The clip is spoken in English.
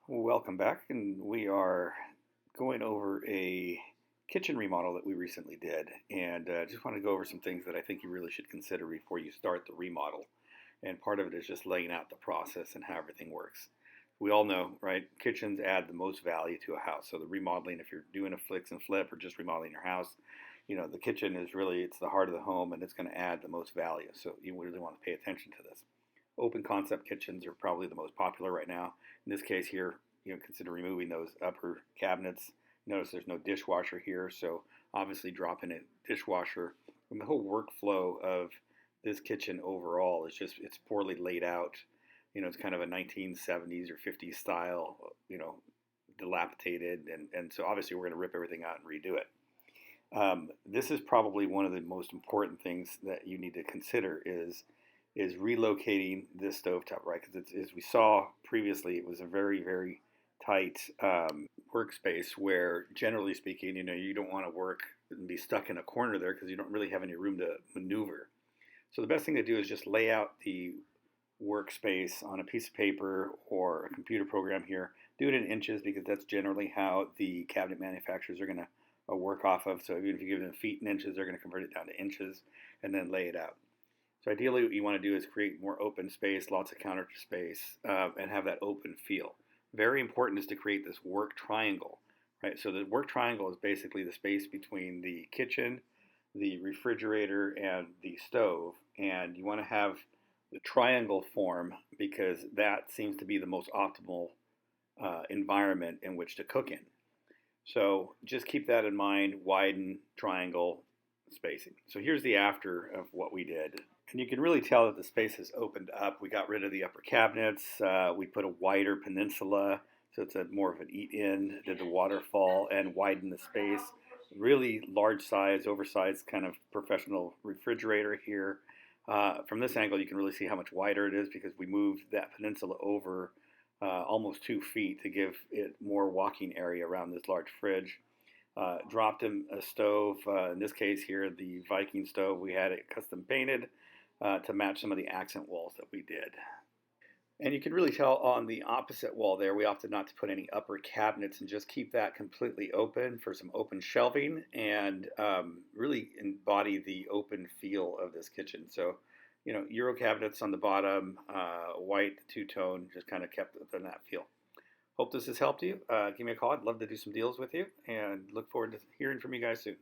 Welcome back, and we are going over a kitchen remodel that we recently did, and just want to go over some things that I think you really should consider before you start the remodel. And part of it is just laying out the process and how everything works. We all know, right? Kitchens add the most value to a house. So the remodeling, if you're doing a fix and flip or just remodeling your house, the kitchen is really it's the heart of the home, and it's going to add the most value. So you really want to pay attention to this. Open concept kitchens are probably the most popular right now. In this case here, consider removing those upper cabinets. Notice there's no dishwasher here, so obviously dropping a dishwasher. And the whole workflow of this kitchen overall is just, it's poorly laid out. It's kind of a 1970s or 50s style, dilapidated. And so obviously we're going to rip everything out and redo it. This is probably one of the most important things that you need to consider is relocating this stovetop, right? Because as we saw previously, it was a very, very tight workspace where, generally speaking, you don't want to work and be stuck in a corner there because you don't really have any room to maneuver. So the best thing to do is just lay out the workspace on a piece of paper or a computer program here. Do it in inches because that's generally how the cabinet manufacturers are going to work off of. So even if you give them feet and inches, they're going to convert it down to inches and then lay it out. So ideally what you want to do is create more open space, lots of counter space, and have that open feel. Very important is to create this work triangle, right? So the work triangle is basically the space between the kitchen, the refrigerator, and the stove. And you want to have the triangle form because that seems to be the most optimal environment in which to cook in. So just keep that in mind, widen triangle spacing. So here's the after of what we did. And you can really tell that the space has opened up. We got rid of the upper cabinets. We put a wider peninsula, so it's a more of an eat-in, did the waterfall, and widened the space. Really large size, oversized kind of professional refrigerator here. From this angle, you can really see how much wider it is because we moved that peninsula over almost 2 feet to give it more walking area around this large fridge. Dropped him a stove, in this case here, the Viking stove. We had it custom painted to match some of the accent walls that we did. And you can really tell on the opposite wall there, we opted not to put any upper cabinets and just keep that completely open for some open shelving and really embody the open feel of this kitchen. So, Euro cabinets on the bottom, white, two-tone, just kind of kept within that feel. Hope this has helped you. Give me a call. I'd love to do some deals with you and look forward to hearing from you guys soon.